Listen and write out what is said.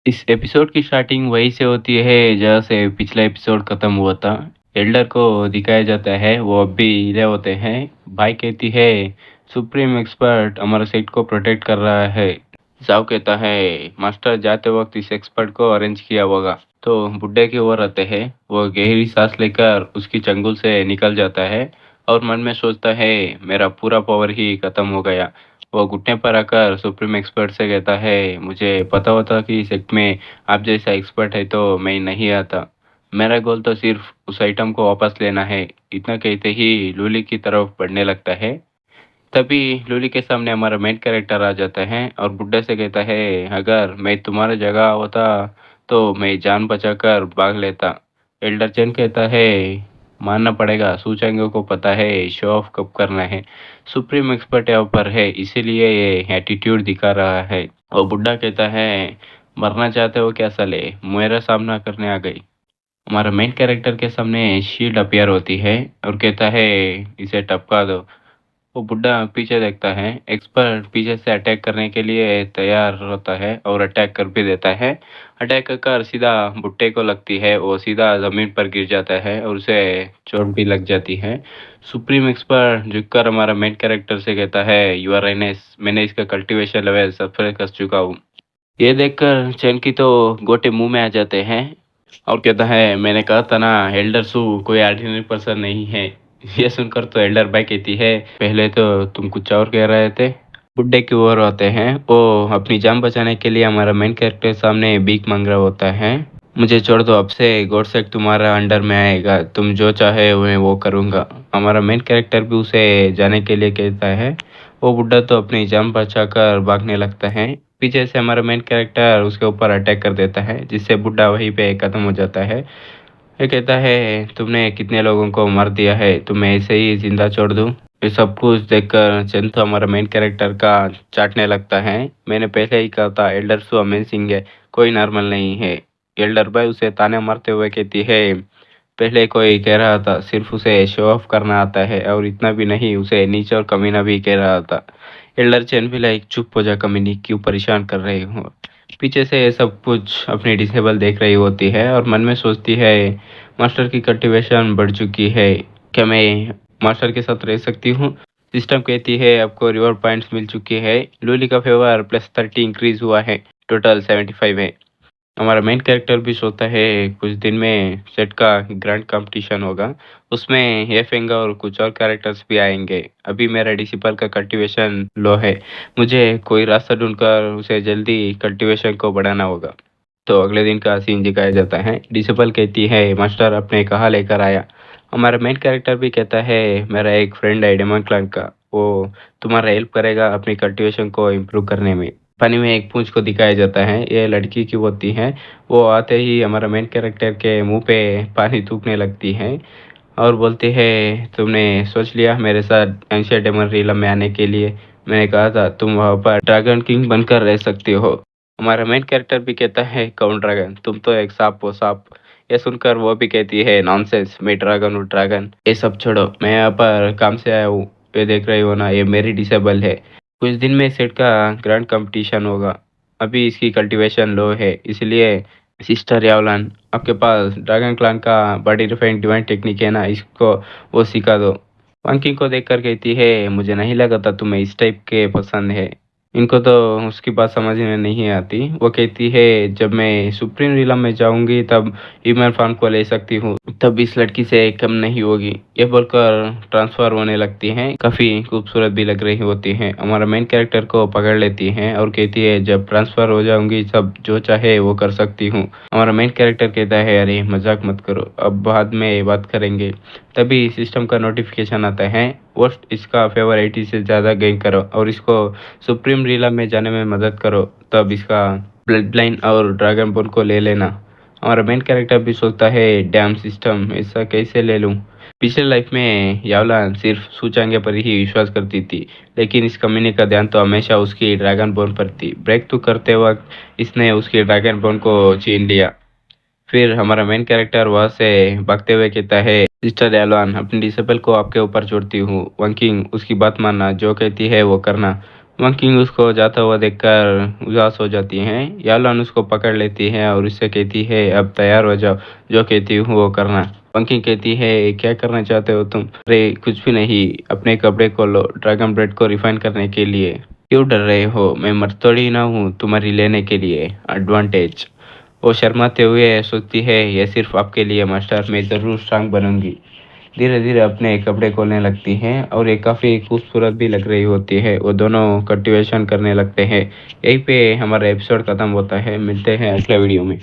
इस एपिसोड की स्टार्टिंग वहीं से होती है जहाँ से पिछला एपिसोड खत्म हुआ था। एल्डर को दिखाया जाता है वो अब भी हिले होते हैं। भाई कहती है सुप्रीम एक्सपर्ट हमारे सेट को प्रोटेक्ट कर रहा है। जाओ कहता है मास्टर जाते वक्त इस एक्सपर्ट को अरेंज किया होगा। तो बुड्ढे की ओर आते हैं। वो गहरी सांस लेकर उसकी चंगुल से निकल जाता है और मन में सोचता है मेरा पूरा पावर ही खत्म हो गया। वो घुटने पर आकर सुप्रीम एक्सपर्ट से कहता है मुझे पता होता कि इस एक्ट में आप जैसा एक्सपर्ट है तो मैं नहीं आता। मेरा गोल तो सिर्फ उस आइटम को वापस लेना है। इतना कहते ही लूली की तरफ बढ़ने लगता है। तभी लूली के सामने हमारा मेन कैरेक्टर आ जाता है और बुड्ढे से कहता है अगर मैं तुम्हारी जगह होता तो मैं जान बचाकर भाग लेता। एल्डर चेन कहता है मानना पड़ेगा सूचेंगे को पता है शो ऑफ कब करना है। सुप्रीम एक्सपर्ट यहाँ पर है इसीलिए ये एटीट्यूड दिखा रहा है। और बुड्ढा कहता है मरना चाहते हो क्या साले मेरा सामना करने आ गई। हमारा मेन कैरेक्टर के सामने शील्ड अपीयर होती है और कहता है इसे टपका दो। वो बुड्ढा पीछे देखता है। एक्सपर्ट पीछे से अटैक करने के लिए तैयार होता है और अटैक कर भी देता है। अटैक कर सीधा बुड्ढे को लगती है। वो सीधा जमीन पर गिर जाता है और उसे चोट भी लग जाती है। सुप्रीम एक्सपर्ट झुककर हमारा मेन कैरेक्टर से कहता है यू आर राइनेस मैंने इसका कल्टीवेशन लेवल सफल कर चुका हूँ। ये देखकर चैन की तो गोटे मुंह में आ जाते हैं और कहता है मैंने कहा था ना एल्डर सू कोई ऑर्डिनरी पर्सन नहीं है। ये सुनकर तो एल्डर भाई कहती है पहले तो तुम कुछ और कह रहे थे। बुड्ढे की ओर होते हैं। वो अपनी जान बचाने के लिए हमारा मेन कैरेक्टर सामने भीख मांग रहा होता है। मुझे छोड़ दो अब से गॉडसेक तुम्हारा अंडर में आएगा तुम जो चाहे मैं वो करूँगा। हमारा मेन कैरेक्टर भी उसे जाने के लिए कहता है। वो बुड्ढा तो अपनी जान बचाकर भागने लगता है। पीछे से हमारा मेन कैरेक्टर उसके ऊपर अटैक कर देता है जिससे बुड्ढा वहीं पे खत्म हो जाता है। ये कहता है तुमने कितने लोगों को मार दिया है तुम्हें ऐसे ही जिंदा छोड़ दूं। ये सब कुछ देखकर चंदू हमारा मेन कैरेक्टर का चाटने लगता है। मैंने पहले ही कहा था एल्डर सो अमेजिंग है कोई नॉर्मल नहीं है। एल्डर भाई उसे ताने मारते हुए कहती है पहले कोई कह रहा था सिर्फ उसे शो ऑफ करना आता है और इतना भी नहीं उसे नीच और कमीना भी कह रहा था। एल्डर चैन भी लाइक चुप हो जा कमीनी क्यों परेशान कर रही हो। पीछे से ये सब कुछ अपनी डिसेबल देख रही होती है और मन में सोचती है मास्टर की कल्टीवेशन बढ़ चुकी है। क्या मैं मास्टर के साथ रह सकती हूँ। सिस्टम कहती है आपको रिवॉर्ड पॉइंट्स मिल चुके हैं। लूली का फेवर +30 इंक्रीज हुआ है टोटल 75 है। हमारा मेन कैरेक्टर भी सोचता है कुछ दिन में सेट का ग्रैंड कंपटीशन होगा उसमें ये फेंगा और कुछ और कैरेक्टर्स भी आएंगे। अभी मेरा डिसिपल का कल्टीवेशन लो है। मुझे कोई रास्ता ढूंढकर उसे जल्दी कल्टीवेशन को बढ़ाना होगा। तो अगले दिन का सीन दिखाया जाता है। डिसिपल कहती है मास्टर अपने कहाँ लेकर आया। हमारा मेन कैरेक्टर भी कहता है मेरा एक फ्रेंड है डेमन क्लान का वो तुम्हारा हेल्प करेगा अपनी कल्टीवेशन को इम्प्रूव करने में। पानी में एक पूंछ को दिखाया जाता है। ये लड़की की होती है। वो आते ही हमारा मेन कैरेक्टर के मुंह पे पानी थूकने लगती है और बोलती है तुमने सोच लिया मेरे साथ एंशियंट डेमन रीलम में आने के लिए। मैंने कहा था तुम वहाँ पर ड्रैगन किंग बनकर रह सकती हो। हमारा मेन कैरेक्टर भी कहता है कौन ड्रैगन तुम तो एक सांप हो सांप। ये सुनकर वो भी कहती है नॉनसेंस मैं ड्रैगन हूँ ड्रैगन। ये सब छोड़ो मैं यहाँ पर काम से आया हूँ। ये देख रही हो ना ये मेरी डिसेबल है। कुछ दिन में सेट का ग्रैंड कंपटीशन होगा। अभी इसकी कल्टीवेशन लो है इसलिए सिस्टर यावलान आपके पास ड्रैगन क्लान का बॉडी रिफाइंड डिवाइन टेक्निक है ना इसको वो सिखा दो। वंकी को देखकर कहती है मुझे नहीं लगा था तुम्हें इस टाइप के पसंद है। इनको तो उसकी बात समझ में नहीं आती। वो कहती है जब मैं सुप्रीम रीलम में जाऊंगी तब इमरान खान को ले सकती हूँ तब इस लड़की से कम नहीं होगी। ये बोलकर ट्रांसफर होने लगती हैं। काफी खूबसूरत भी लग रही होती हैं। हमारा मेन कैरेक्टर को पकड़ लेती हैं और कहती है जब ट्रांसफर हो जाऊंगी सब जो चाहे वो कर सकती हूँ। हमारा मेन कैरेक्टर कहता है अरे मजाक मत करो अब बाद में बात करेंगे। तभी सिस्टम का नोटिफिकेशन आता है वोस्ट इसका फेवर 80 से ज़्यादा गेन करो और इसको सुप्रीम रीला में जाने में मदद करो तब इसका ब्लड लाइन और ड्रैगन बोन को ले लेना। हमारा मेन कैरेक्टर भी सोचता है डैम सिस्टम ऐसा कैसे ले लूँ। पिछले लाइफ में यावलान सिर्फ सूचांगे पर ही विश्वास करती थी लेकिन इस कमीने का ध्यान तो हमेशा उसकी ड्रैगन बोन पर थी। ब्रेक थ्रू करते वक्त इसने उसकी ड्रैगन बोन को छीन लिया। फिर हमारा मेन कैरेक्टर वहां से भागते हुए कहता है सिस्टर एलवान अपनी डिसेबल को आपके ऊपर छोड़ती हूँ। वंकिंग उसकी बात मानना जो कहती है वो करना। वंकिंग उसको जाता हुआ देखकर उदास हो जाती है। यालन उसको पकड़ लेती है और उससे कहती है, अब तैयार हो जाओ, जो कहती हूँ वो करना। वंकिंग कहती है, क्या करना चाहते हो तुम? अरे कुछ भी नहीं, अपने कपड़े को लो ड्रैगन ब्रेड को रिफाइन करने के लिए। क्यों डर रहे हो? मैं मर थोड़ी ना हूँ तुम्हारी लेने के लिए एडवांटेज। वो शर्माते हुए सोचती है, ये सिर्फ आपके लिए मास्टर, मैं ज़रूर स्ट्रांग बनूंगी। धीरे धीरे अपने कपड़े खोलने लगती हैं और ये काफ़ी खूबसूरत भी लग रही होती है। वो दोनों कल्टीवेशन करने लगते हैं। यहीं पे हमारा एपिसोड ख़त्म होता है। मिलते हैं अगले वीडियो में।